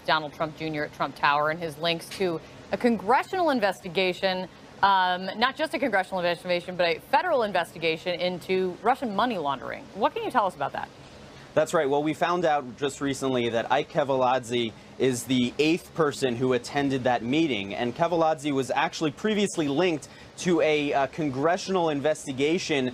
Donald Trump Jr. at Trump Tower and his links to a congressional investigation, not just a congressional investigation, but a federal investigation into Russian money laundering. What can you tell us about that? That's right. Well, we found out just recently that Ike Keveladze is the 8th person who attended that meeting. And Keveladze was actually previously linked to a congressional investigation.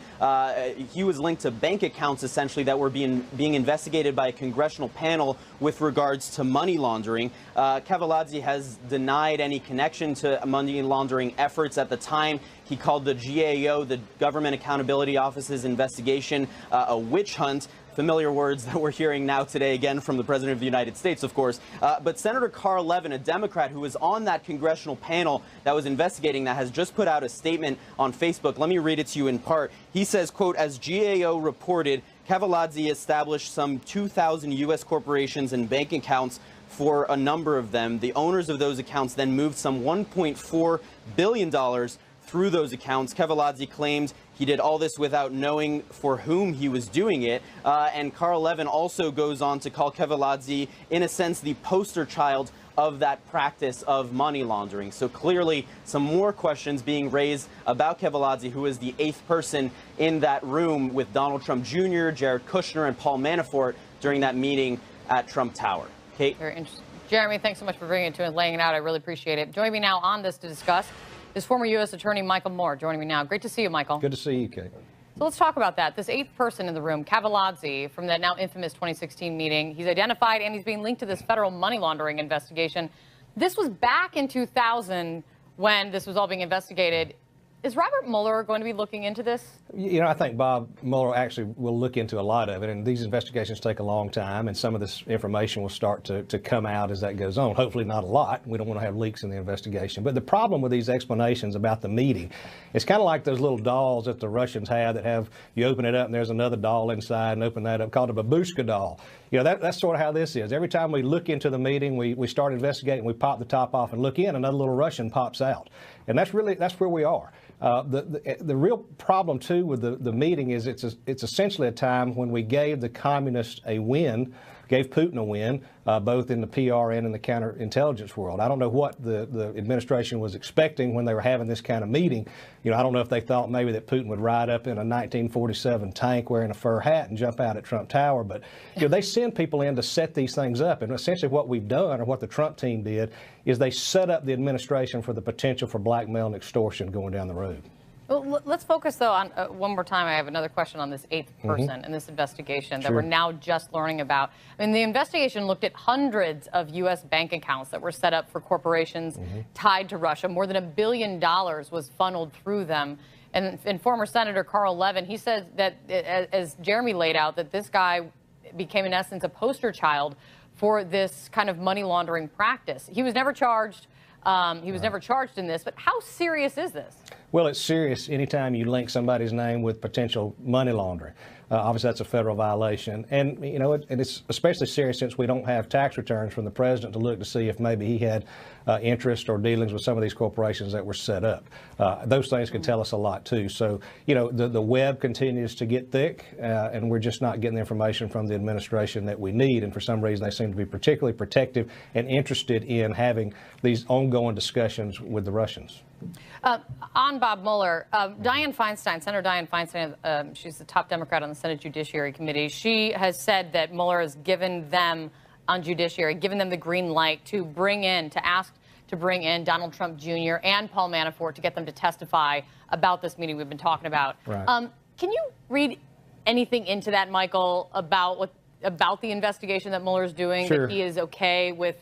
He was linked to bank accounts, essentially, that were being investigated by a congressional panel with regards to money laundering. Keveladze has denied any connection to money laundering efforts at the time. He called the GAO, the Government Accountability Office's investigation, a witch hunt. Familiar words that we're hearing now today, again, from the President of the United States, of course. But Senator Carl Levin, a Democrat who was on that congressional panel that was investigating that, has just put out a statement on Facebook. Let me read it to you in part. He says, quote, "As GAO reported, Keveladze established some 2,000 U.S. corporations and bank accounts for a number of them. The owners of those accounts then moved some $1.4 billion through those accounts. Keveladze claimed he did all this without knowing for whom he was doing it." And Carl Levin also goes on to call Keveladze, in a sense, the poster child of that practice of money laundering. So clearly some more questions being raised about Keveladze, who is the 8th person in that room with Donald Trump Jr., Jared Kushner, and Paul Manafort during that meeting at Trump Tower. Kate? Very interesting. Jeremy, thanks so much for bringing it to and laying it out. I really appreciate it. Joining me now on this to discuss is former U.S. Attorney Michael Moore. Joining me now. Great to see you, Michael. Good to see you, Kate. So let's talk about that. This 8th person in the room, Keveladze, from that now infamous 2016 meeting, he's identified and he's being linked to this federal money laundering investigation. This was back in 2000 when this was all being investigated. Is Robert Mueller going to be looking into this? You know, I think Bob Mueller actually will look into a lot of it, and these investigations take a long time, and some of this information will start to come out as that goes on. Hopefully not a lot. We don't want to have leaks in the investigation. But the problem with these explanations about the meeting, it's kind of like those little dolls that the Russians have that have, you open it up and there's another doll inside, and open that up, called a babushka doll. You know, that's sort of how this is. Every time we look into the meeting, we start investigating, we pop the top off and look in, another little Russian pops out. And that's where we are. The real problem, too, with the meeting is it's essentially a time when we gave the communists a win, gave Putin a win, both in the PR and in the counterintelligence world. I don't know what the administration was expecting when they were having this kind of meeting. You know, I don't know if they thought maybe that Putin would ride up in a 1947 tank wearing a fur hat and jump out at Trump Tower. But, you know, they send people in to set these things up. And essentially what we've done, or what the Trump team did, is they set up the administration for the potential for blackmail and extortion going down the road. Well, let's focus, though, on one more time. I have another question on this 8th person in this investigation that we're now just learning about. I mean, the investigation looked at hundreds of U.S. bank accounts that were set up for corporations tied to Russia. More than $1 billion was funneled through them. And former Senator Carl Levin, he said that, as Jeremy laid out, that this guy became, in essence, a poster child for this kind of money laundering practice. He was never charged. He was never charged in this. But how serious is this? Well, it's serious anytime you link somebody's name with potential money laundering. Obviously, that's a federal violation. And, you know, it's especially serious since we don't have tax returns from the president to look to see if maybe he had interest or dealings with some of these corporations that were set up. Those things can tell us a lot, too. So, you know, the web continues to get thick, and we're just not getting the information from the administration that we need. And for some reason, they seem to be particularly protective and interested in having these ongoing discussions with the Russians. On Bob Mueller, Dianne Feinstein, Senator Dianne Feinstein, she's the top Democrat on the Senate Judiciary Committee. She has said that Mueller has given them on Judiciary, given them the green light to ask to bring in Donald Trump Jr. and Paul Manafort to get them to testify about this meeting we've been talking about. Right. Can you read anything into that, Michael, about the investigation that Mueller is doing, Sure. that he is okay with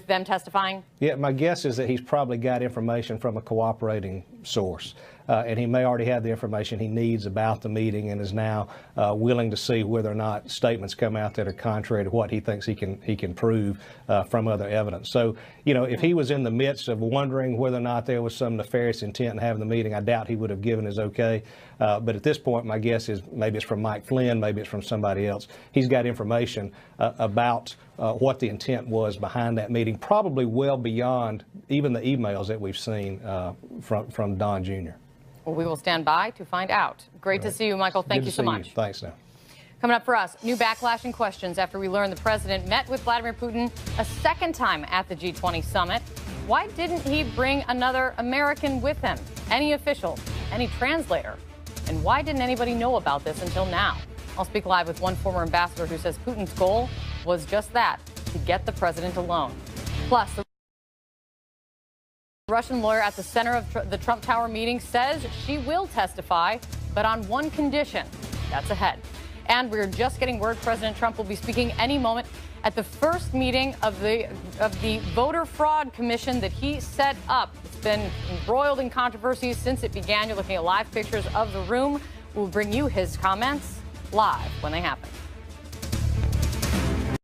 them testifying? Yeah, my guess is that he's probably got information from a cooperating source. And he may already have the information he needs about the meeting and is now willing to see whether or not statements come out that are contrary to what he thinks he can prove from other evidence. So, you know, if he was in the midst of wondering whether or not there was some nefarious intent in having the meeting, I doubt he would have given his okay. But at this point, my guess is maybe it's from Mike Flynn, maybe it's from somebody else. He's got information about what the intent was behind that meeting, probably well beyond even the emails that we've seen from Don Jr. Well, we will stand by to find out. Great to see you, Michael. Thank you so much. Thanks, now. Coming up for us, new backlash and questions after we learned the president met with Vladimir Putin a second time at the G20 summit. Why didn't he bring another American with him? Any official? Any translator? And why didn't anybody know about this until now? I'll speak live with one former ambassador who says Putin's goal was just that, to get the president alone. Plus, the Russian lawyer at the center of the Trump Tower meeting says she will testify, but on one condition. That's ahead. And we're just getting word President Trump will be speaking any moment at the first meeting of the voter fraud commission that he set up. It's been embroiled in controversy since it began. You're looking at live pictures of the room. We'll bring you his comments live when they happen.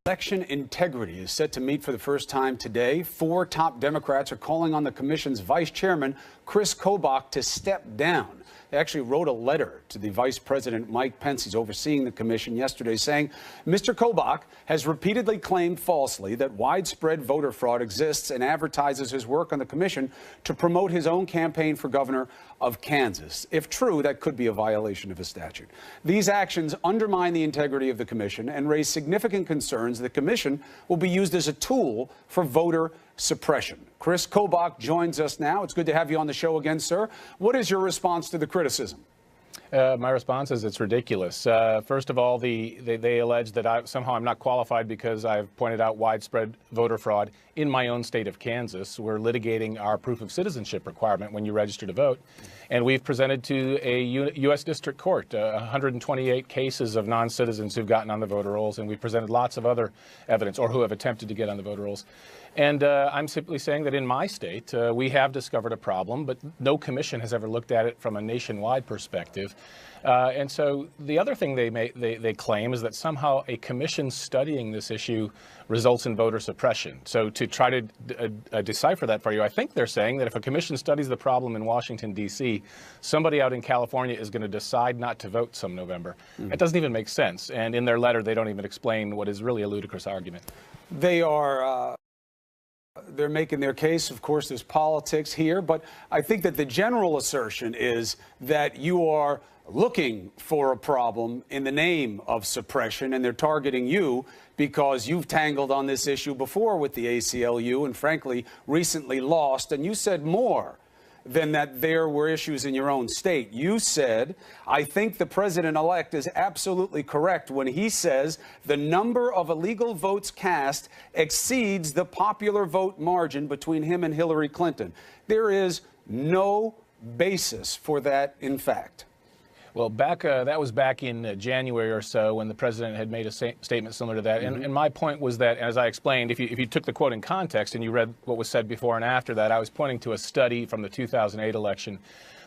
Election integrity is set to meet for the first time today. 4 top Democrats are calling on the commission's vice chairman, Chris Kobach, to step down. They actually wrote a letter to the Vice President Mike Pence, who's overseeing the commission, yesterday, saying Mr. Kobach has repeatedly claimed falsely that widespread voter fraud exists and advertises his work on the commission to promote his own campaign for governor of Kansas. If true, that could be a violation of a statute. These actions undermine the integrity of the commission and raise significant concerns the commission will be used as a tool for voter suppression. Chris Kobach joins us now. It's good to have you on the show again, sir. What is your response to the criticism? My response is it's ridiculous. First of all, they allege that somehow I'm not qualified because I've pointed out widespread voter fraud in my own state of Kansas. We're litigating our proof of citizenship requirement when you register to vote. And we've presented to a U.S. District Court 128 cases of non-citizens who've gotten on the voter rolls, and we've presented lots of other evidence or who have attempted to get on the voter rolls. And I'm simply saying that in my state, we have discovered a problem, but no commission has ever looked at it from a nationwide perspective. And so the other thing they claim is that somehow a commission studying this issue results in voter suppression. So to try to decipher that for you, I think they're saying that if a commission studies the problem in Washington, D.C., somebody out in California is going to decide not to vote some November. It doesn't even make sense. And in their letter, they don't even explain what is really a ludicrous argument. They're making their case. Of course, there's politics here, but I think that the general assertion is that you are looking for a problem in the name of suppression, and they're targeting you because you've tangled on this issue before with the ACLU and, frankly, recently lost. And you said more than that there were issues in your own state. You said, I think the president-elect is absolutely correct when he says the number of illegal votes cast exceeds the popular vote margin between him and Hillary Clinton. There is no basis for that, in fact. Well, that was back in January or so when the president had made a statement similar to that. And my point was that, as I explained, if you took the quote in context and you read what was said before and after that, I was pointing to a study from the 2008 election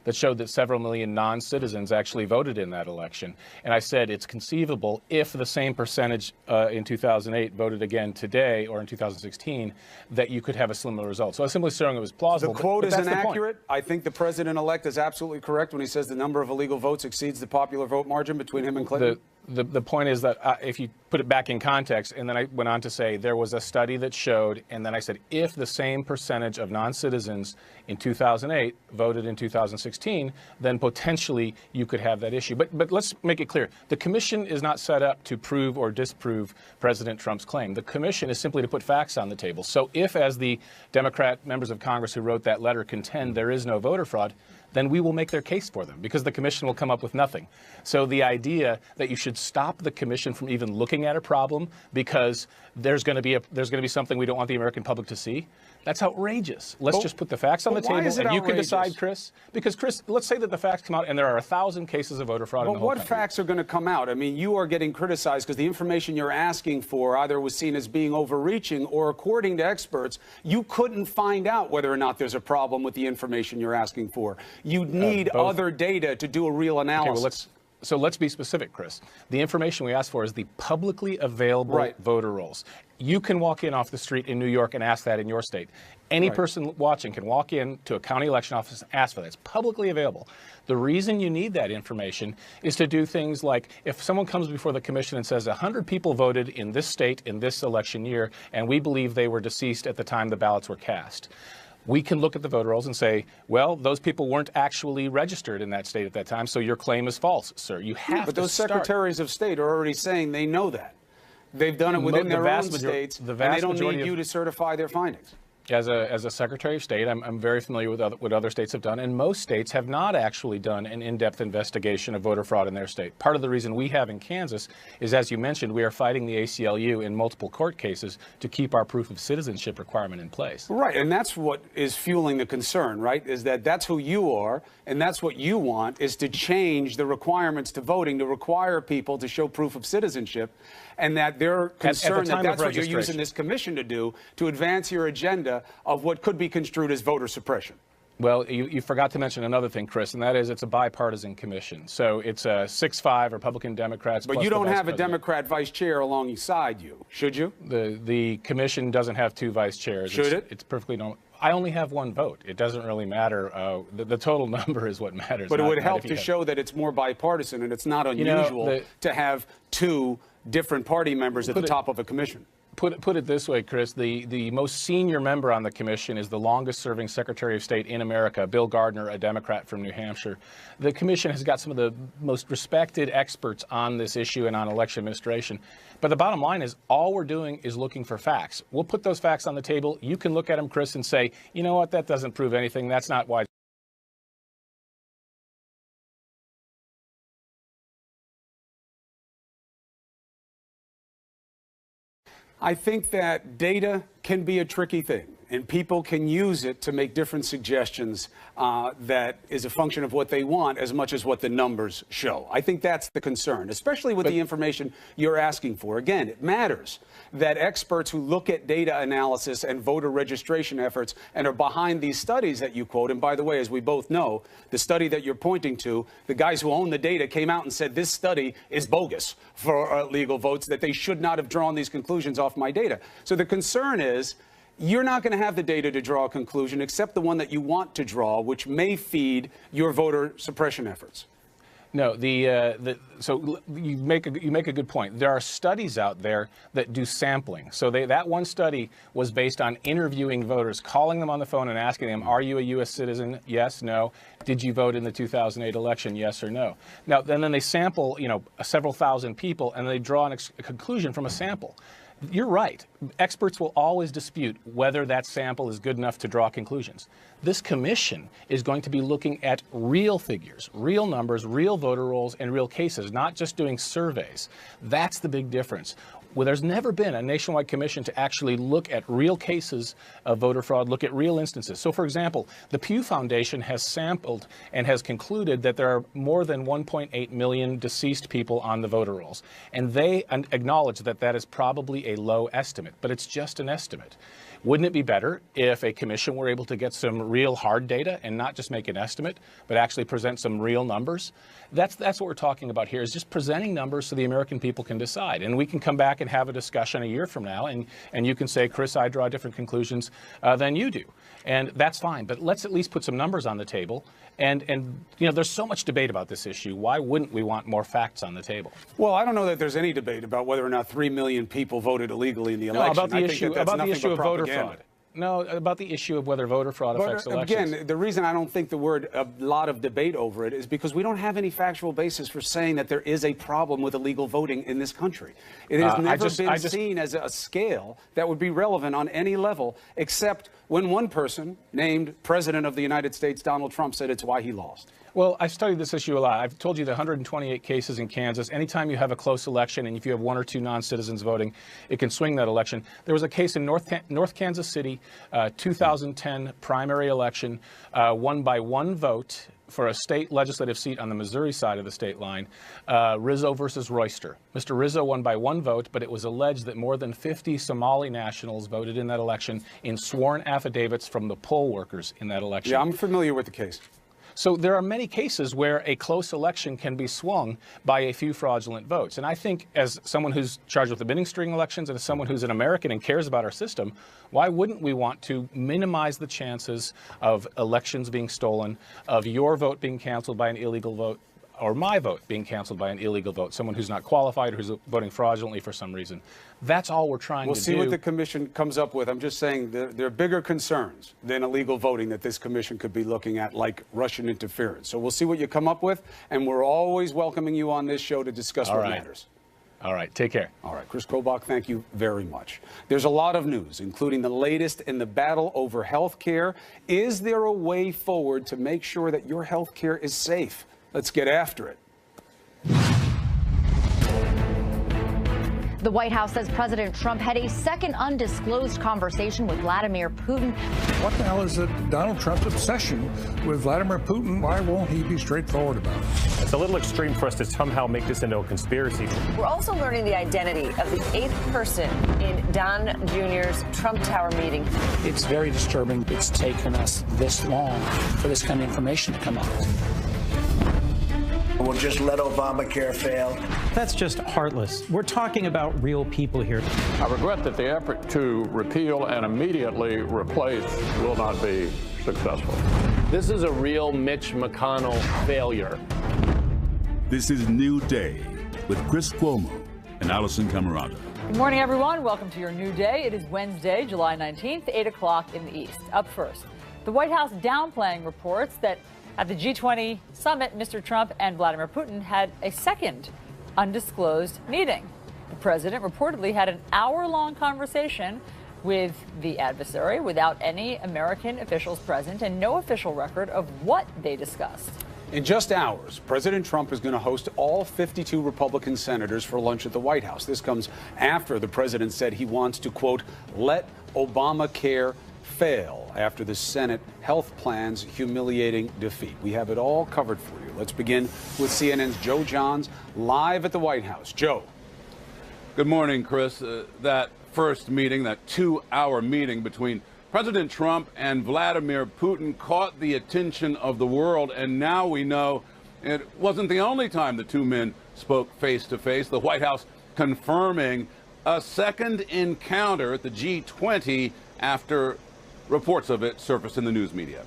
that showed that several million non-citizens actually voted in that election. And I said it's conceivable if the same percentage in 2008 voted again today or in 2016, that you could have a similar result. So I was simply saying it was plausible. The quote is inaccurate. I think the president-elect is absolutely correct when he says the number of illegal votes exceeds the popular vote margin between him and Clinton. The point is that if you put it back in context, and then I went on to say there was a study that showed, and then I said if the same percentage of non-citizens in 2008 voted in 2016, then potentially you could have that issue. But let's make it clear. The commission is not set up to prove or disprove President Trump's claim. The commission is simply to put facts on the table. So if, as the Democrat members of Congress who wrote that letter contend there is no voter fraud, then we will make their case for them because the commission will come up with nothing. So the idea that you should stop the commission from even looking at a problem because there's going to be something we don't want the American public to see, that's outrageous. Let's just put the facts on the table, and you can decide, Chris. Because, Chris, let's say that the facts come out, and there are 1,000 cases of voter fraud in the whole country. But what facts are going to come out? I mean, you are getting criticized because the information you're asking for either was seen as being overreaching or, according to experts, you couldn't find out whether or not there's a problem with the information you're asking for. You'd need other data to do a real analysis. So let's be specific, Chris. The information we asked for is the publicly available voter rolls. You can walk in off the street in New York and ask that in your state. Any person watching can walk in to a county election office and ask for that. It's publicly available. The reason you need that information is to do things like if someone comes before the commission and says 100 people voted in this state in this election year, and we believe they were deceased at the time the ballots were cast. we can look at the voter rolls and say, well, those people weren't actually registered in that state at that time, so your claim is false, sir. You have But to those start. secretaries of state are already saying they know that. They've done it within their own states, and they don't need you to certify their findings. As a Secretary of State, I'm very familiar with what other states have done, and most states have not actually done an in-depth investigation of voter fraud in their state. Part of the reason we have in Kansas is, as you mentioned, we are fighting the ACLU in multiple court cases to keep our proof of citizenship requirement in place. Right, and that's what is fueling the concern, right, is that that's who you are, and that's what you want, is to change the requirements to voting, to require people to show proof of citizenship, and that they're concerned that that's what you're using this commission to do, to advance your agenda of what could be construed as voter suppression. Well, you forgot to mention another thing, Chris, and that is it's a bipartisan commission. So it's a 6-5 Republican Democrats. But you don't have a Democrat vice chair alongside you, should you? The commission doesn't have two vice chairs. Should it? It's perfectly normal. I only have one vote. It doesn't really matter. The total number is what matters. But it would help to show that it's more bipartisan, and it's not unusual to have two different party members at the top of a commission. Put it this way, Chris, the most senior member on the commission is the longest serving Secretary of State in America, Bill Gardner, a Democrat from New Hampshire. The commission has got some of the most respected experts on this issue and on election administration. But the bottom line is all we're doing is looking for facts. We'll put those facts on the table. You can look at them, Chris, and say, you know what, that doesn't prove anything. That's not why. I think that data can be a tricky thing, and people can use it to make different suggestions that is a function of what they want as much as what the numbers show. I think that's the concern, especially with the information you're asking for. Again, it matters that experts who look at data analysis and voter registration efforts and are behind these studies that you quote, and by the way, as we both know, the study that you're pointing to, the guys who own the data came out and said this study is bogus for legal votes, that they should not have drawn these conclusions off my data. So the concern is you're not going to have the data to draw a conclusion except the one that you want to draw, which may feed your voter suppression efforts. No, so you make a good point. There are studies out there that do sampling. So that one study was based on interviewing voters, calling them on the phone and asking them, are you a U.S. citizen? Yes, no. Did you vote in the 2008 election? Yes or no. Now, then they sample, several thousand people, and they draw a conclusion from a sample. You're right. Experts will always dispute whether that sample is good enough to draw conclusions. This commission is going to be looking at real figures, real numbers, real voter rolls, and real cases, not just doing surveys. That's the big difference. Well, there's never been a nationwide commission to actually look at real cases of voter fraud, look at real instances. So, for example, the Pew Foundation has sampled and has concluded that there are more than 1.8 million deceased people on the voter rolls. And they acknowledge that that is probably a low estimate, but it's just an estimate. Wouldn't it be better if a commission were able to get some real hard data and not just make an estimate, but actually present some real numbers? That's what we're talking about here, is just presenting numbers so the American people can decide. And we can come back and have a discussion a year from now, and you can say, Chris, I draw different conclusions than you do. And that's fine. But let's at least put some numbers on the table. And there's so much debate about this issue. Why wouldn't we want more facts on the table? Well, I don't know that there's any debate about whether or not 3 million people voted illegally in the election. No, about the issue of voter fraud. No, about the issue of whether voter fraud affects elections. Again, the reason I don't think the word a lot of debate over it is because we don't have any factual basis for saying that there is a problem with illegal voting in this country. It has never been seen as a scale that would be relevant on any level, except when one person named President of the United States, Donald Trump, said it's why he lost. Well, I've studied this issue a lot. I've told you the 128 cases in Kansas. Anytime you have a close election and if you have one or two non-citizens voting, it can swing that election. There was a case in North Kansas City, 2010 primary election, won by one vote for a state legislative seat on the Missouri side of the state line, Rizzo versus Royster. Mr. Rizzo won by one vote, but it was alleged that more than 50 Somali nationals voted in that election in sworn affidavits from the poll workers in that election. Yeah, I'm familiar with the case. So there are many cases where a close election can be swung by a few fraudulent votes. And I think as someone who's charged with administering elections and as someone who's an American and cares about our system, why wouldn't we want to minimize the chances of elections being stolen, of your vote being canceled by an illegal vote? or my vote being canceled by an illegal vote, someone who's not qualified or who's voting fraudulently for some reason. That's all we're trying to do. We'll see what the commission comes up with. I'm just saying there are bigger concerns than illegal voting that this commission could be looking at, like Russian interference. So we'll see what you come up with, and we're always welcoming you on this show to discuss what matters. All right, take care. All right, Chris Kobach, thank you very much. There's a lot of news, including the latest in the battle over health care. Is there a way forward to make sure that your health care is safe? Let's get after it. The White House says President Trump had a second undisclosed conversation with Vladimir Putin. What the hell is Donald Trump's obsession with Vladimir Putin? Why won't he be straightforward about it? It's a little extreme for us to somehow make this into a conspiracy. We're also learning the identity of the 8th person in Don Jr.'s Trump Tower meeting. It's very disturbing. It's taken us this long for this kind of information to come out. We'll just let Obamacare fail. That's just heartless. We're talking about real people here. I regret that the effort to repeal and immediately replace will not be successful. This is a real Mitch McConnell failure. This is New Day with Chris Cuomo and Allison Camerata. Good morning, everyone. Welcome to your New Day. It is Wednesday, July 19th, 8 o'clock in the East. Up first, the White House downplaying reports that at the G20 summit, Mr. Trump and Vladimir Putin had a second undisclosed meeting. The president reportedly had an hour-long conversation with the adversary without any American officials present and no official record of what they discussed. In just hours, President Trump is going to host all 52 Republican senators for lunch at the White House. This comes after the president said he wants to, quote, let Obamacare fail after the Senate health plan's humiliating defeat. We have it all covered for you. Let's begin with CNN's Joe Johns live at the White House. Joe. Good morning, Chris. That first meeting, that 2-hour meeting between President Trump and Vladimir Putin caught the attention of the world, and now we know it wasn't the only time the two men spoke face to face. The White House confirming a second encounter at the G20 after reports of it surfaced in the news media.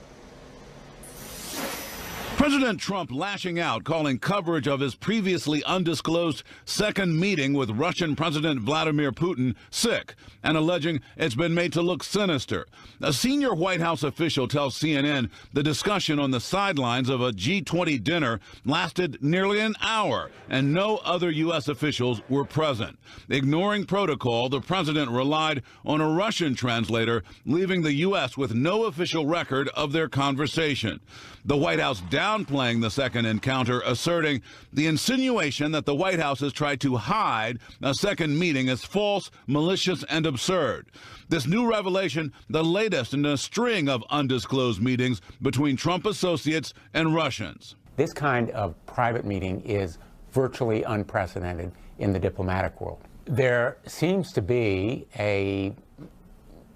President Trump lashing out, calling coverage of his previously undisclosed second meeting with Russian President Vladimir Putin sick and alleging it's been made to look sinister. A senior White House official tells CNN the discussion on the sidelines of a G20 dinner lasted nearly an hour and no other U.S. officials were present. Ignoring protocol, the president relied on a Russian translator, leaving the U.S. with no official record of their conversation. The White House downplaying the second encounter, asserting the insinuation that the White House has tried to hide a second meeting is false, malicious, and absurd. This new revelation, the latest in a string of undisclosed meetings between Trump associates and Russians. This kind of private meeting is virtually unprecedented in the diplomatic world. There seems to be a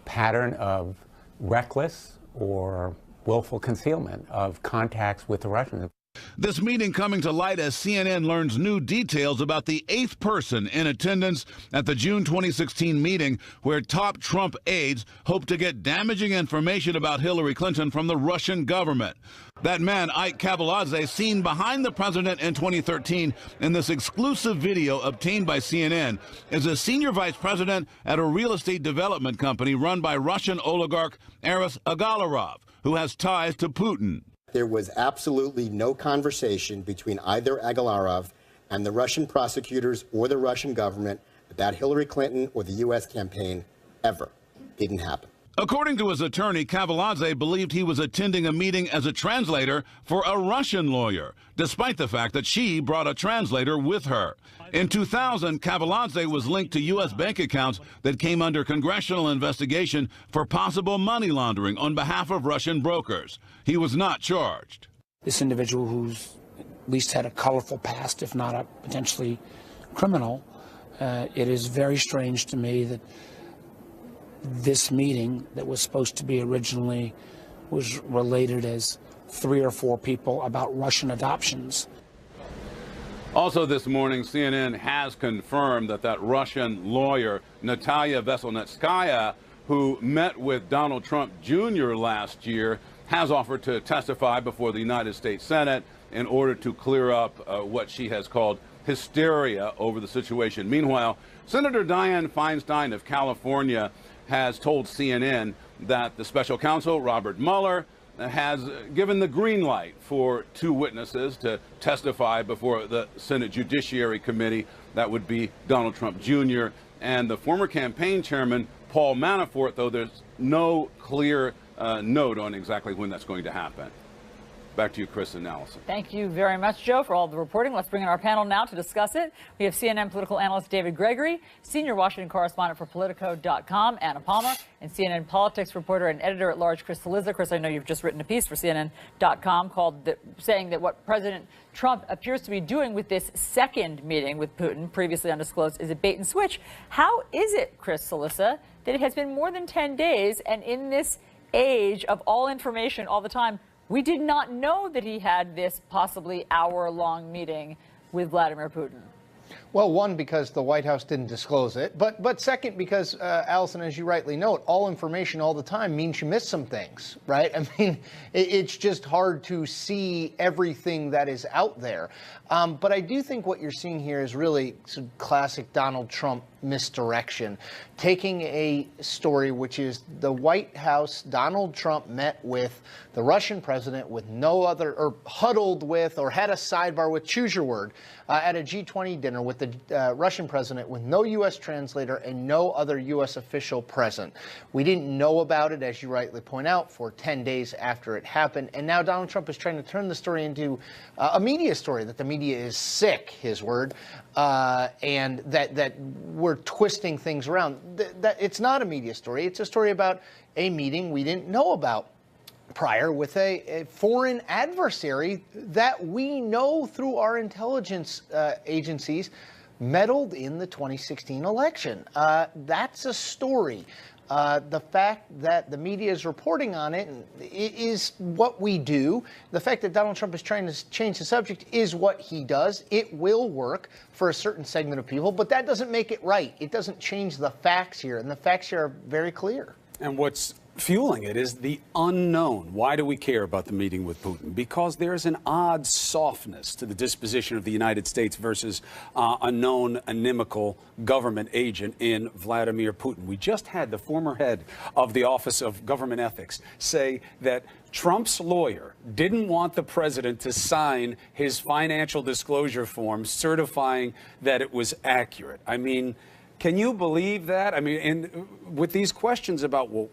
pattern of reckless or willful concealment of contacts with the Russians. This meeting coming to light as CNN learns new details about the 8th person in attendance at the June 2016 meeting where top Trump aides hope to get damaging information about Hillary Clinton from the Russian government. That man, Ike Kaveladze, seen behind the president in 2013 in this exclusive video obtained by CNN, is a senior vice president at a real estate development company run by Russian oligarch Aris Agalarov, who has ties to Putin. There was absolutely no conversation between either Agalarov and the Russian prosecutors or the Russian government about Hillary Clinton or the U.S. campaign ever. Didn't happen. According to his attorney, Kaveladze believed he was attending a meeting as a translator for a Russian lawyer, despite the fact that she brought a translator with her. In 2000, Kaveladze was linked to U.S. bank accounts that came under congressional investigation for possible money laundering on behalf of Russian brokers. He was not charged. This individual who's at least had a colorful past, if not a potentially criminal, it is very strange to me that this meeting that was supposed to be originally was related as 3 or 4 people about Russian adoptions. Also this morning, CNN has confirmed that Russian lawyer, Natalia Veselnitskaya, who met with Donald Trump Jr. last year, has offered to testify before the United States Senate in order to clear up what she has called hysteria over the situation. Meanwhile, Senator Dianne Feinstein of California has told CNN that the special counsel, Robert Mueller, has given the green light for 2 witnesses to testify before the Senate Judiciary Committee. That would be Donald Trump Jr. and the former campaign chairman, Paul Manafort, though there's no clear note on exactly when that's going to happen. Back to you, Chris and Allison. Thank you very much, Joe, for all the reporting. Let's bring in our panel now to discuss it. We have CNN political analyst David Gregory, senior Washington correspondent for Politico.com, Anna Palmer, and CNN politics reporter and editor-at-large Chris Cillizza. Chris, I know you've just written a piece for CNN.com saying that what President Trump appears to be doing with this second meeting with Putin, previously undisclosed, is a bait and switch. How is it, Chris Cillizza, that it has been more than 10 days, and in this age of all information all the time, we did not know that he had this possibly hour-long meeting with Vladimir Putin? Well, one, because the White House didn't disclose it, but second, because, Allison, as you rightly note, all information all the time means you miss some things, right? I mean, it's just hard to see everything that is out there. But I do think what you're seeing here is really some classic Donald Trump misdirection. Taking a story which is the White House, Donald Trump met with the Russian president with no other, or huddled with, or had a sidebar with, choose your word, at a G20 dinner with the Russian president with no U.S. translator and no other U.S. official present. We didn't know about it, as you rightly point out, for 10 days after it happened. And now Donald Trump is trying to turn the story into a media story, that the media is sick, his word, and that we're twisting things around. That it's not a media story. It's a story about a meeting we didn't know about prior with a foreign adversary that we know through our intelligence agencies meddled in the 2016 election. That's a story. The fact that the media is reporting on it is what we do. The fact that Donald Trump is trying to change the subject is what he does. It will work for a certain segment of people, but that doesn't make it right. It doesn't change the facts here, and the facts here are very clear. And what's fueling it is the unknown. Why do we care about the meeting with Putin? Because there's an odd softness to the disposition of the United States versus a known inimical government agent in Vladimir Putin. We just had the former head of the Office of Government Ethics say that Trump's lawyer didn't want the president to sign his financial disclosure form certifying that it was accurate. I mean, can you believe that? I mean, and with these questions about, well,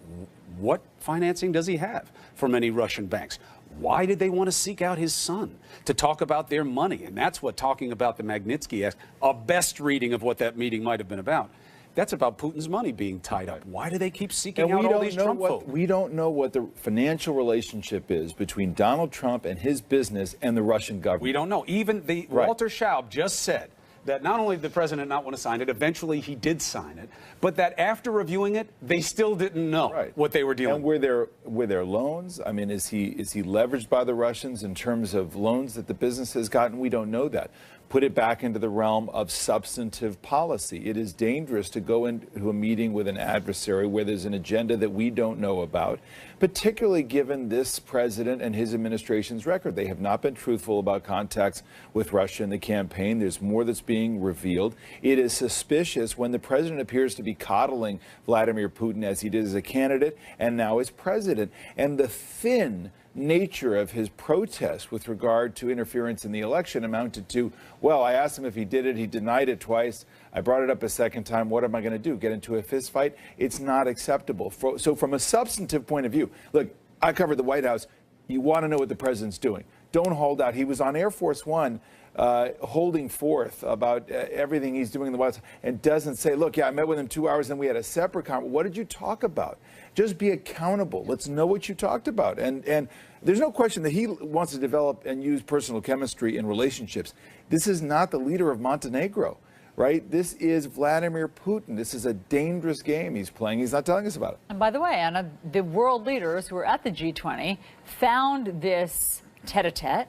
what financing does he have from any Russian banks? Why did they want to seek out his son to talk about their money? And that's what talking about the Magnitsky Act, a best reading of what that meeting might have been about. That's about Putin's money being tied up. Why do they keep seeking out all these Trump folks? We don't know what the financial relationship is between Donald Trump and his business and the Russian government. We don't know. Even Walter Schaub just said that not only did the president not want to sign it, eventually he did sign it, but that after reviewing it, they still didn't know what they were dealing with. And were there loans? I mean, is he leveraged by the Russians in terms of loans that the business has gotten? We don't know that. Put it back into the realm of substantive policy. It is dangerous to go into a meeting with an adversary where there's an agenda that we don't know about, particularly given this president and his administration's record. They have not been truthful about contacts with Russia in the campaign. There's more that's being revealed. It is suspicious when the president appears to be coddling Vladimir Putin as he did as a candidate and now as president. And the thin nature of his protest with regard to interference in the election amounted to, well, I asked him if he did it. He denied it twice. I brought it up a second time. What am I going to do? Get into a fist fight? It's not acceptable. So from a substantive point of view, look, I covered the White House. You want to know what the president's doing. Don't hold out. He was on Air Force One holding forth about everything he's doing in the White House and doesn't say, look, yeah, I met with him 2 hours and we had a separate conference. What did you talk about? Just be accountable. Let's know what you talked about. And there's no question that he wants to develop and use personal chemistry in relationships. This is not the leader of Montenegro, right? This is Vladimir Putin. This is a dangerous game he's playing. He's not telling us about it. And by the way, Anna, the world leaders who were at the G20 found this tete-a-tete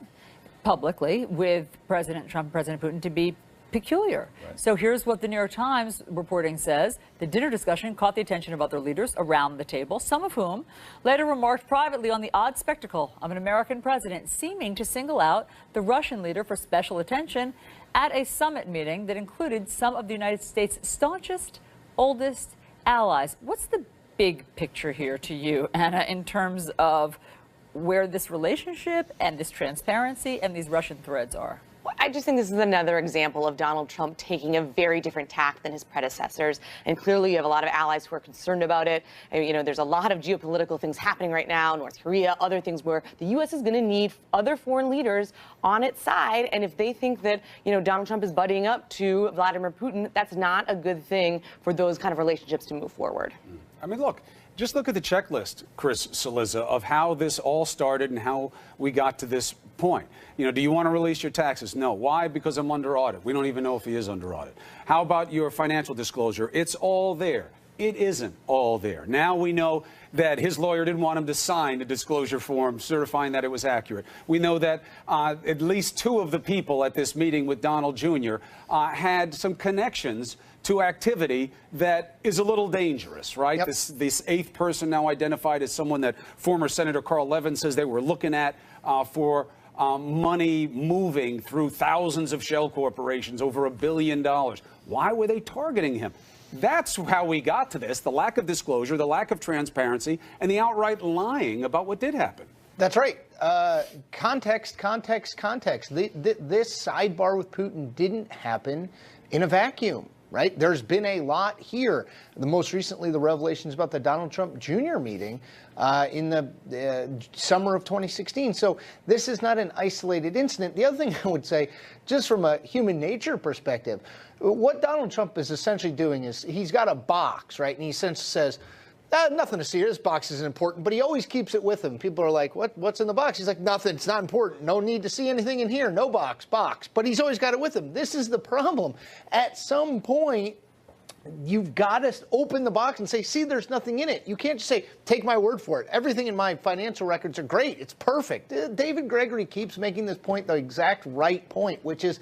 publicly with President Trump and President Putin to be peculiar. So here's what the New York Times reporting says. The dinner discussion caught the attention of other leaders around the table, some of whom later remarked privately on the odd spectacle of an American president seeming to single out the Russian leader for special attention at a summit meeting that included some of the United States' staunchest, oldest allies. What's the big picture here to you, Anna, in terms of where this relationship and this transparency and these Russian threads are? I just think this is another example of Donald Trump taking a very different tack than his predecessors. And clearly you have a lot of allies who are concerned about it. And, you know, there's a lot of geopolitical things happening right now, North Korea, other things where the U.S. is going to need other foreign leaders on its side. And if they think that, you know, Donald Trump is buddying up to Vladimir Putin, that's not a good thing for those kind of relationships to move forward. I mean, look. Just look at the checklist, Chris Cillizza, of how this all started and how we got to this point. You know, do you want to release your taxes? No. Why? Because I'm under audit. We don't even know if he is under audit. How about your financial disclosure? It's all there. It isn't all there. Now we know that his lawyer didn't want him to sign a disclosure form certifying that it was accurate. We know that at least 2 of the people at this meeting with Donald Jr. Had some connections to activity that is a little dangerous, right? Yep. This 8th person now identified as someone that former Senator Carl Levin says they were looking at for money moving through thousands of shell corporations, over $1 billion. Why were they targeting him? That's how we got to this, the lack of disclosure, the lack of transparency, and the outright lying about what did happen. That's right. Context. This sidebar with Putin didn't happen in a vacuum, right? There's been a lot here. The most recently, the revelations about the Donald Trump Jr. meeting in the summer of 2016. So this is not an isolated incident. The other thing I would say, just from a human nature perspective, what Donald Trump is essentially doing is he's got a box, right? And he essentially says, nothing to see here. This box isn't important, but he always keeps it with him. People are like, what's in the box? He's like, nothing. It's not important. No need to see anything in here. No box. But he's always got it with him. This is the problem. At some point, you've got to open the box and say, see, there's nothing in it. You can't just say, take my word for it. Everything in my financial records are great. It's perfect. David Gregory keeps making this point, the exact right point, which is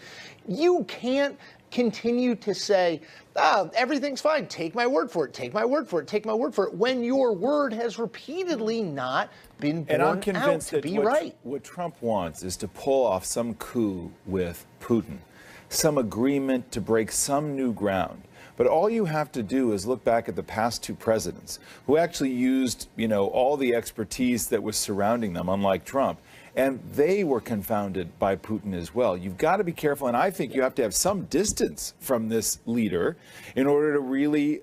you can't continue to say, everything's fine. Take my word for it. Take my word for it. Take my word for it. When your word has repeatedly not been borne out to be right. What Trump wants is to pull off some coup with Putin, some agreement to break some new ground. But all you have to do is look back at the past 2 presidents who actually used, all the expertise that was surrounding them, unlike Trump. And they were confounded by Putin as well. You've got to be careful, and I think you have to have some distance from this leader in order to really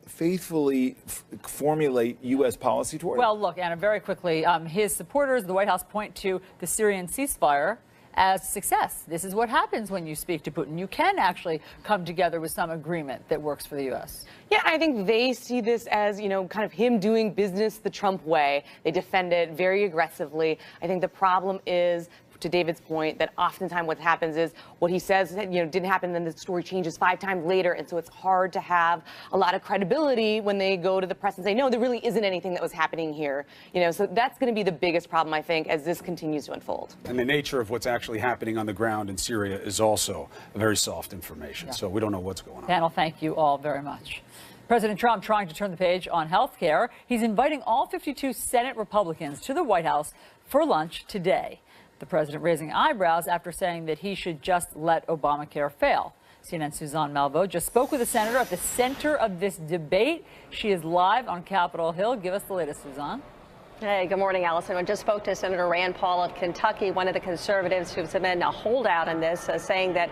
faithfully formulate U.S. policy toward it. Well, look, Anna, very quickly, his supporters, the White House, point to the Syrian ceasefire as success. This is what happens when you speak to Putin. You can actually come together with some agreement that works for the U.S. Yeah, I think they see this as, kind of him doing business the Trump way. They defend it very aggressively. I think the problem is, to David's point, that oftentimes what happens is what he says, didn't happen, then the story changes 5 times later. And so it's hard to have a lot of credibility when they go to the press and say, no, there really isn't anything that was happening here. So that's going to be the biggest problem, I think, as this continues to unfold. And the nature of what's actually happening on the ground in Syria is also very soft information. Yeah. So we don't know what's going on. Panel, thank you all very much. President Trump trying to turn the page on health care. He's inviting all 52 Senate Republicans to the White House for lunch today. The president raising eyebrows after saying that he should just let Obamacare fail. CNN's Suzanne Malveaux just spoke with a senator at the center of this debate. She is live on Capitol Hill. Give us the latest, Suzanne. Hey, good morning, Allison. I just spoke to Senator Rand Paul of Kentucky, one of the conservatives who's been a holdout on this, saying that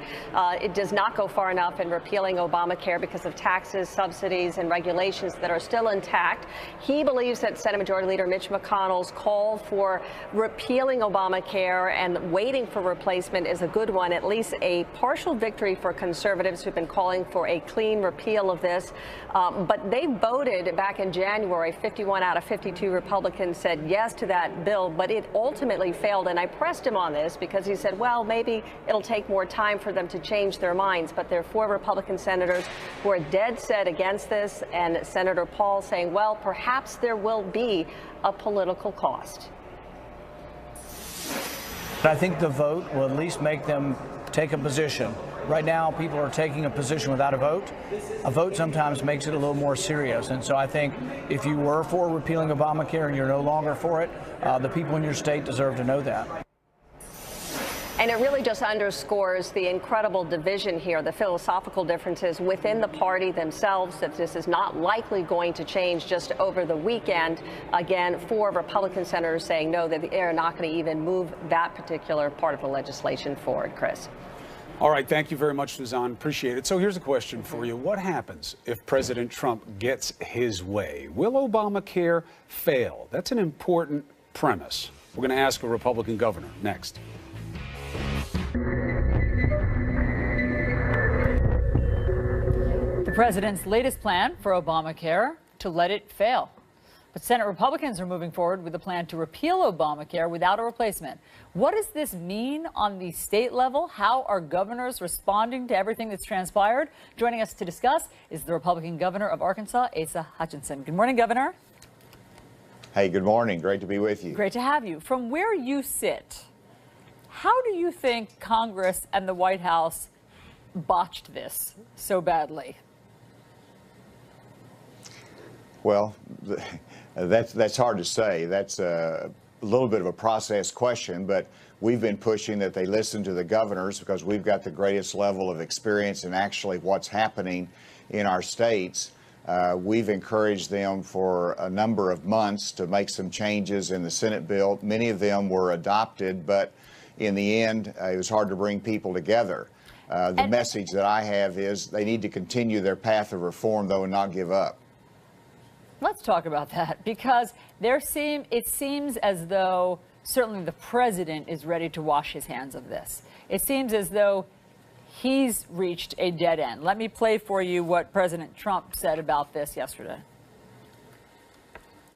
it does not go far enough in repealing Obamacare because of taxes, subsidies, and regulations that are still intact. He believes that Senate Majority Leader Mitch McConnell's call for repealing Obamacare and waiting for replacement is a good one, at least a partial victory for conservatives who've been calling for a clean repeal of this. But they voted back in January, 51 out of 52 Republicans said yes to that bill, but it ultimately failed. And I pressed him on this because he said, well, maybe it'll take more time for them to change their minds. But there are 4 Republican senators who are dead set against this, and Senator Paul saying, well, perhaps there will be a political cost. I think the vote will at least make them take a position Right now, people are taking a position without a vote. A vote sometimes makes it a little more serious. And so I think if you were for repealing Obamacare and you're no longer for it, the people in your state deserve to know that. And it really just underscores the incredible division here, the philosophical differences within the party themselves, that this is not likely going to change just over the weekend. Again, 4 Republican senators saying no, that they're not going to even move that particular part of the legislation forward. Chris. All right. Thank you very much, Suzanne. Appreciate it. So here's a question for you. What happens if President Trump gets his way? Will Obamacare fail? That's an important premise. We're going to ask a Republican governor next. The president's latest plan for Obamacare, to let it fail. But Senate Republicans are moving forward with a plan to repeal Obamacare without a replacement. What does this mean on the state level? How are governors responding to everything that's transpired? Joining us to discuss is the Republican governor of Arkansas, Asa Hutchinson. Good morning, Governor. Hey, good morning. Great to be with you. Great to have you. From where you sit, how do you think Congress and the White House botched this so badly? Well, that's hard to say. That's a little bit of a process question, but we've been pushing that they listen to the governors because we've got the greatest level of experience in actually what's happening in our states. We've encouraged them for a number of months to make some changes in the Senate bill. Many of them were adopted, but in the end, it was hard to bring people together. The message that I have is they need to continue their path of reform, though, and not give up. Let's talk about that, because it seems as though certainly the president is ready to wash his hands of this. It seems as though he's reached a dead end. Let me play for you what President Trump said about this yesterday.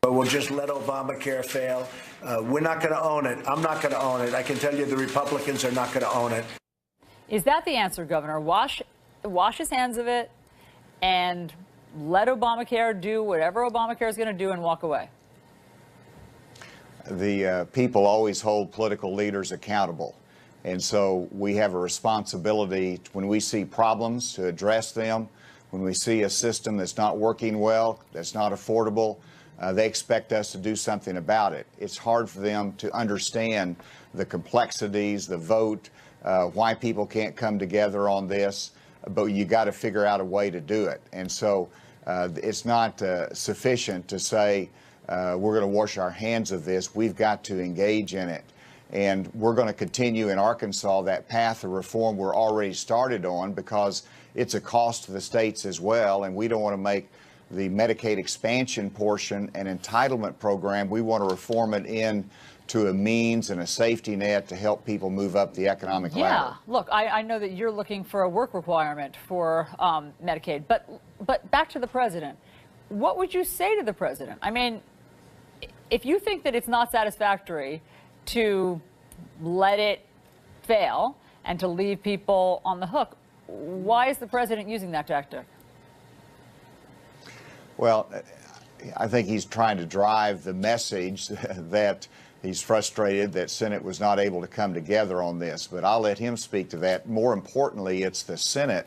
We'll just let Obamacare fail. We're not going to own it. I'm not going to own it. I can tell you the Republicans are not going to own it. Is that the answer, Governor? Wash his hands of it and let Obamacare do whatever Obamacare is going to do and walk away? The people always hold political leaders accountable. And so we have a responsibility when we see problems to address them. When we see a system that's not working well, that's not affordable, they expect us to do something about it. It's hard for them to understand the complexities, the vote, why people can't come together on this, but you got to figure out a way to do it. And so it's not sufficient to say we're going to wash our hands of this. We've got to engage in it. And we're going to continue in Arkansas that path of reform we're already started on, because it's a cost to the states as well, and we don't want to make the Medicaid expansion portion an entitlement program. We want to reform it into a means and a safety net to help people move up the economic ladder. Yeah, look, I know that you're looking for a work requirement for Medicaid, but back to the president. What would you say to the president? I mean, if you think that it's not satisfactory to let it fail and to leave people on the hook, why is the president using that tactic? Well, I think he's trying to drive the message that he's frustrated that Senate was not able to come together on this, but I'll let him speak to that. More importantly, it's the Senate,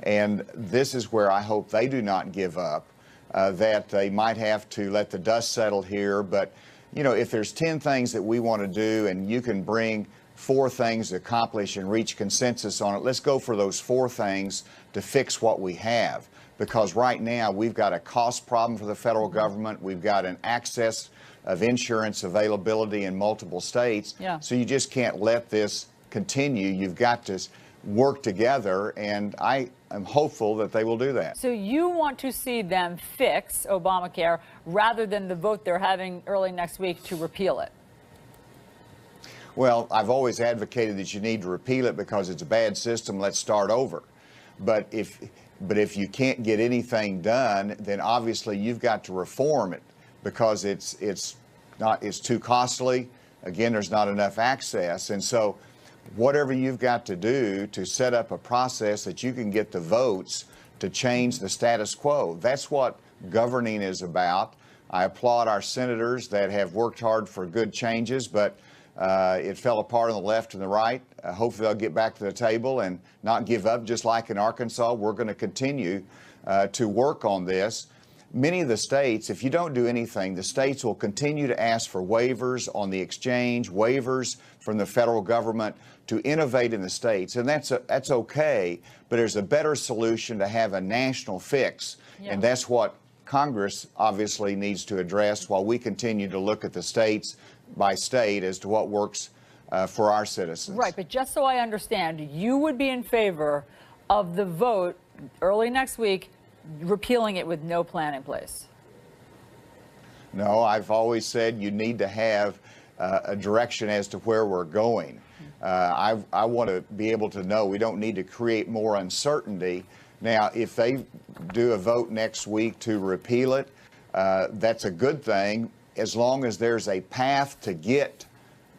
and this is where I hope they do not give up, that they might have to let the dust settle here. But, you know, if there's 10 things that we want to do and you can bring 4 things to accomplish and reach consensus on it, let's go for those 4 things to fix what we have. Because right now we've got a cost problem for the federal government. We've got an access of insurance availability in multiple states. Yeah. So you just can't let this continue. You've got to work together, and I am hopeful that they will do that. So you want to see them fix Obamacare rather than the vote they're having early next week to repeal it? Well, I've always advocated that you need to repeal it because it's a bad system. Let's start over. But if you can't get anything done, then obviously you've got to reform it, because it's too costly. Again, there's not enough access. And so whatever you've got to do to set up a process that you can get the votes to change the status quo, that's what governing is about. I applaud our senators that have worked hard for good changes, but it fell apart on the left and the right. hopefully they'll get back to the table and not give up. Just like in Arkansas, we're going to continue to work on this. Many of the states, if you don't do anything, the states will continue to ask for waivers on the exchange, waivers from the federal government to innovate in the states. And that's okay, but there's a better solution to have a national fix. Yeah. And that's what Congress obviously needs to address while we continue to look at the states by state as to what works for our citizens. Right, but just so I understand, you would be in favor of the vote early next week repealing it with no plan in place? No, I've always said you need to have a direction as to where we're going. I want to be able to know. We don't need to create more uncertainty. Now, if they do a vote next week to repeal it, that's a good thing, as long as there's a path to get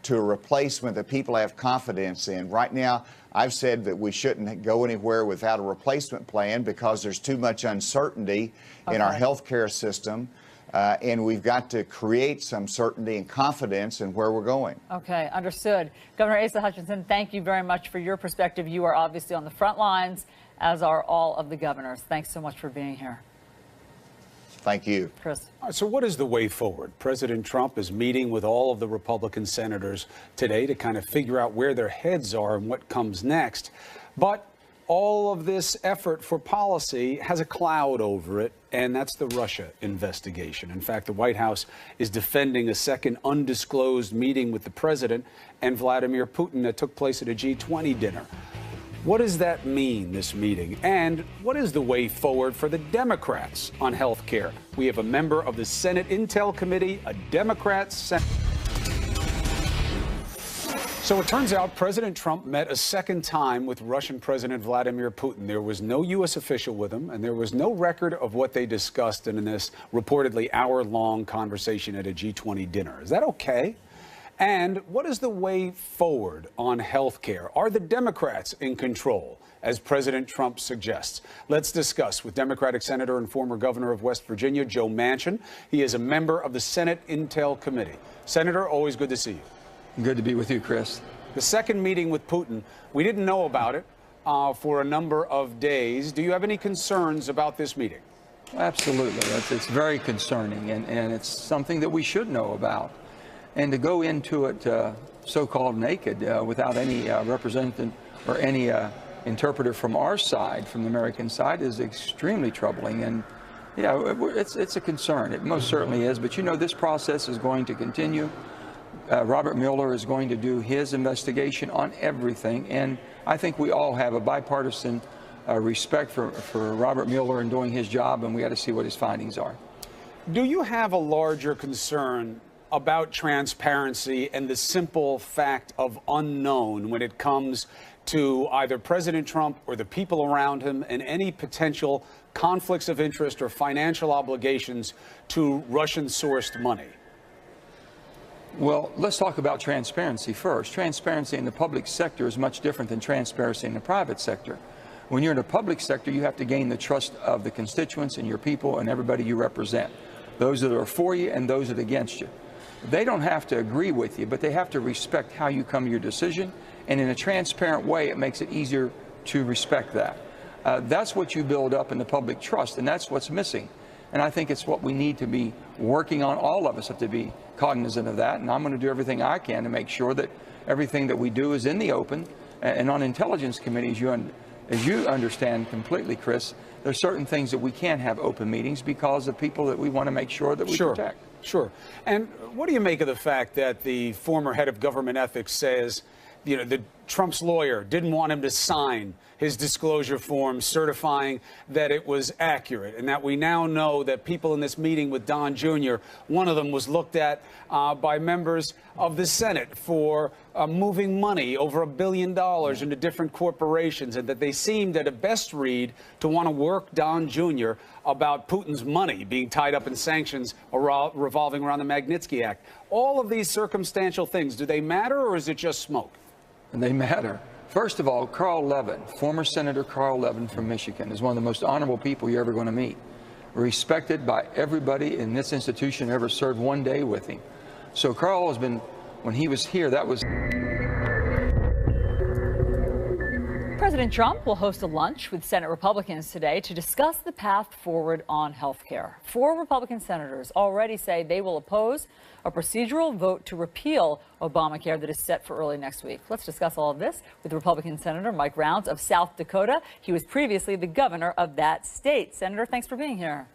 to a replacement that people have confidence in. Right now, I've said that we shouldn't go anywhere without a replacement plan because there's too much uncertainty in our healthcare system, and we've got to create some certainty and confidence in where we're going. Okay, understood. Governor Asa Hutchinson, thank you very much for your perspective. You are obviously on the front lines, as are all of the governors. Thanks so much for being here. Thank you. Chris. All right, so what is the way forward? President Trump is meeting with all of the Republican senators today to kind of figure out where their heads are and what comes next. But all of this effort for policy has a cloud over it, and that's the Russia investigation. In fact, the White House is defending a second undisclosed meeting with the president and Vladimir Putin that took place at a G20 dinner. What does that mean, this meeting? And what is the way forward for the Democrats on health care? We have a member of the Senate Intel Committee, a Democrat senator. So it turns out President Trump met a second time with Russian President Vladimir Putin. There was no U.S. official with him, and there was no record of what they discussed in this reportedly hour-long conversation at a G20 dinner. Is that okay? And what is the way forward on health care? Are the Democrats in control, as President Trump suggests? Let's discuss with Democratic Senator and former Governor of West Virginia, Joe Manchin. He is a member of the Senate Intel Committee. Senator, always good to see you. Good to be with you, Chris. The second meeting with Putin, we didn't know about it for a number of days. Do you have any concerns about this meeting? Absolutely. It's very concerning, and it's something that we should know about. And to go into it so-called naked without any representative or any interpreter from our side, from the American side, is extremely troubling. And yeah, it's a concern. It most certainly is. But you know, this process is going to continue. Robert Mueller is going to do his investigation on everything. And I think we all have a bipartisan respect for Robert Mueller and doing his job, and we got to see what his findings are. Do you have a larger concern about transparency and the simple fact of unknown when it comes to either President Trump or the people around him and any potential conflicts of interest or financial obligations to Russian-sourced money? Well, let's talk about transparency first. Transparency in the public sector is much different than transparency in the private sector. When you're in the public sector, you have to gain the trust of the constituents and your people and everybody you represent, those that are for you and those that are against you. They don't have to agree with you, but they have to respect how you come to your decision. And in a transparent way, it makes it easier to respect that. That's what you build up in the public trust, and that's what's missing. And I think it's what we need to be working on. All of us have to be cognizant of that. And I'm going to do everything I can to make sure that everything that we do is in the open. And on intelligence committees, as you understand completely, Chris, there are certain things that we can't have open meetings because of people that we want to make sure that we protect. Sure. And what do you make of the fact that the former head of government ethics says, you know, Trump's lawyer didn't want him to sign his disclosure form certifying that it was accurate, and that we now know that people in this meeting with Don Jr., one of them was looked at by members of the Senate for moving money over $1 billion into different corporations, and that they seemed at a best read to want to work Don Jr. about Putin's money being tied up in sanctions revolving around the Magnitsky Act. All of these circumstantial things, do they matter, or is it just smoke? And they matter. First of all, Carl Levin, former Senator Carl Levin from Michigan, is one of the most honorable people you're ever going to meet. Respected by everybody in this institution who ever served one day with him. So Carl has been, when he was here, that was... President Trump will host a lunch with Senate Republicans today to discuss the path forward on health care. 4 Republican senators already say they will oppose a procedural vote to repeal Obamacare that is set for early next week. Let's discuss all of this with Republican Senator Mike Rounds of South Dakota. He was previously the governor of that state. Senator, thanks for being here.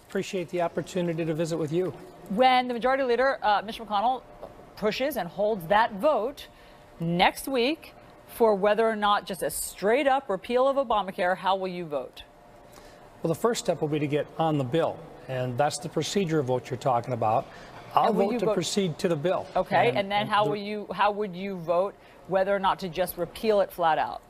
Appreciate the opportunity to visit with you. When the Majority Leader, Mitch McConnell, pushes and holds that vote next week for whether or not just a straight-up repeal of Obamacare, how will you vote? Well, the first step will be to get on the bill, and that's the procedure vote you're talking about. I'll vote to proceed to the bill. Okay, and then how would you vote whether or not to just repeal it flat out?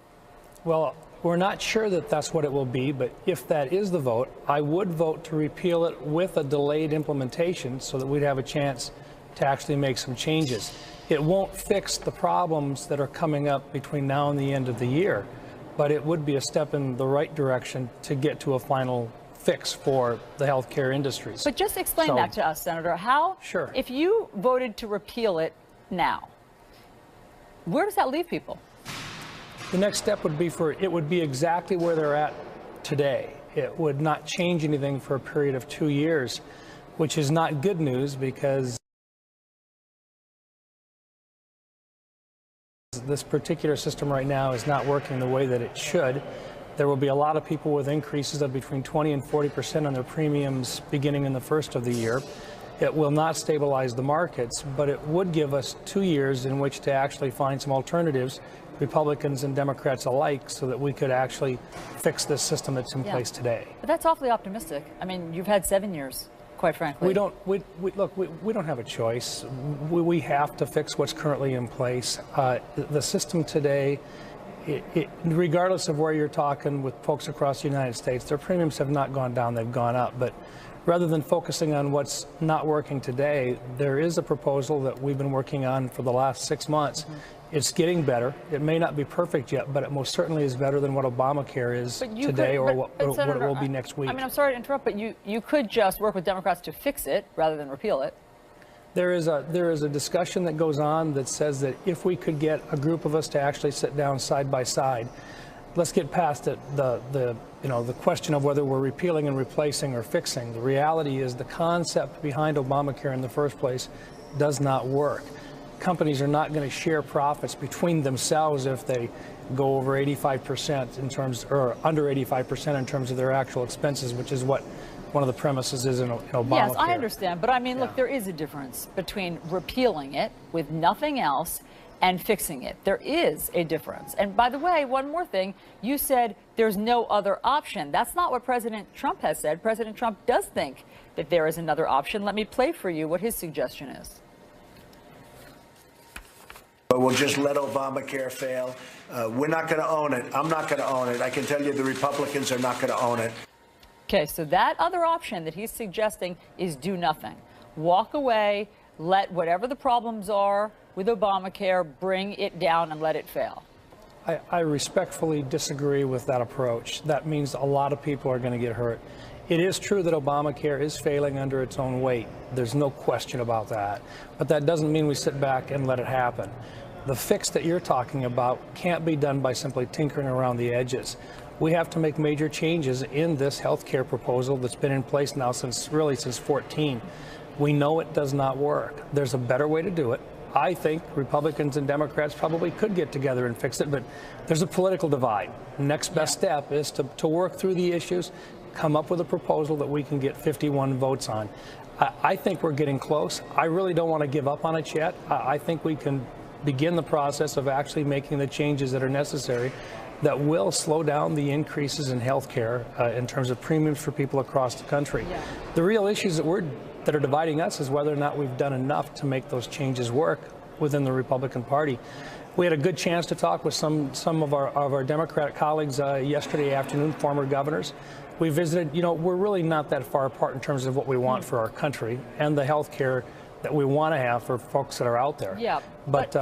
Well, we're not sure that that's what it will be, but if that is the vote, I would vote to repeal it with a delayed implementation so that we'd have a chance to actually make some changes. It won't fix the problems that are coming up between now and the end of the year, but it would be a step in the right direction to get to a final fix for the healthcare industries. But just explain that to us, Senator. How, sure, if you voted to repeal it now, where does that leave people? The next step would be it would be exactly where they're at today. It would not change anything for a period of 2 years, which is not good news because this particular system right now is not working the way that it should. There will be a lot of people with increases of between 20 and 40% on their premiums beginning in the first of the year. It will not stabilize the markets, but it would give us 2 years in which to actually find some alternatives, Republicans and Democrats alike, so that we could actually fix this system that's in place today. But that's awfully optimistic. I mean, you've had 7 years, quite frankly. We don't have a choice. We have to fix what's currently in place. The system today, regardless of where you're talking with folks across the United States, their premiums have not gone down, they've gone up. But rather than focusing on what's not working today, there is a proposal that we've been working on for the last 6 months. It's getting better. It may not be perfect yet, but it most certainly is better than what Obamacare is today or what it will be next week. I mean, I'm sorry to interrupt, but you could just work with Democrats to fix it rather than repeal it. There is a discussion that goes on that says that if we could get a group of us to actually sit down side by side, let's get past the question of whether we're repealing and replacing or fixing. The reality is the concept behind Obamacare in the first place does not work. Companies are not going to share profits between themselves if they go over 85% in terms, or under 85% in terms of their actual expenses, which is what one of the premises is in Obamacare. Yes, I understand. But I mean, look, there is a difference between repealing it with nothing else and fixing it. There is a difference. And by the way, one more thing, you said there's no other option. That's not what President Trump has said. President Trump does think that there is another option. Let me play for you what his suggestion is. But we'll just let Obamacare fail. We're not going to own it. I'm not going to own it. I can tell you the Republicans are not going to own it. Okay, so that other option that he's suggesting is do nothing. Walk away, let whatever the problems are with Obamacare, bring it down and let it fail. I respectfully disagree with that approach. That means a lot of people are going to get hurt. It is true that Obamacare is failing under its own weight. There's no question about that. But that doesn't mean we sit back and let it happen. The fix that you're talking about can't be done by simply tinkering around the edges. We have to make major changes in this health care proposal that's been in place now since 14. We know it does not work. There's a better way to do it. I think Republicans and Democrats probably could get together and fix it, but there's a political divide. Next best step is to work through the issues, come up with a proposal that we can get 51 votes on. I think we're getting close. I really don't want to give up on it yet. I think we can begin the process of actually making the changes that are necessary that will slow down the increases in health care in terms of premiums for people across the country. Yeah. The real issues that are dividing us is whether or not we've done enough to make those changes work within the Republican Party. We had a good chance to talk with some of our Democratic colleagues yesterday afternoon, former governors. We visited, we're really not that far apart in terms of what we want for our country and the health care that we want to have for folks that are out there. Yeah. But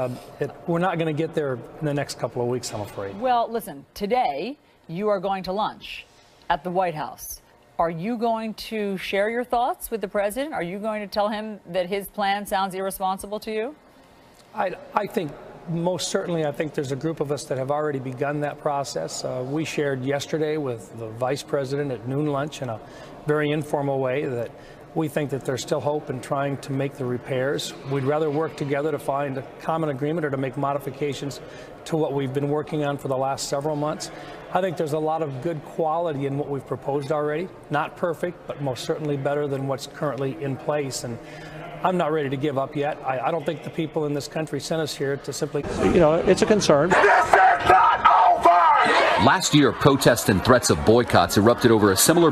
we're not going to get there in the next couple of weeks, I'm afraid. Well, listen, today you are going to lunch at the White House. Are you going to share your thoughts with the president? Are you going to tell him that his plan sounds irresponsible to you? I think most certainly, I think there's a group of us that have already begun that process. We shared yesterday with the vice president at noon lunch in a very informal way that we think that there's still hope in trying to make the repairs. We'd rather work together to find a common agreement or to make modifications to what we've been working on for the last several months. I think there's a lot of good quality in what we've proposed already. Not perfect, but most certainly better than what's currently in place. And I'm not ready to give up yet. I don't think the people in this country sent us here to simply, it's a concern. Last year, protests and threats of boycotts erupted over a similar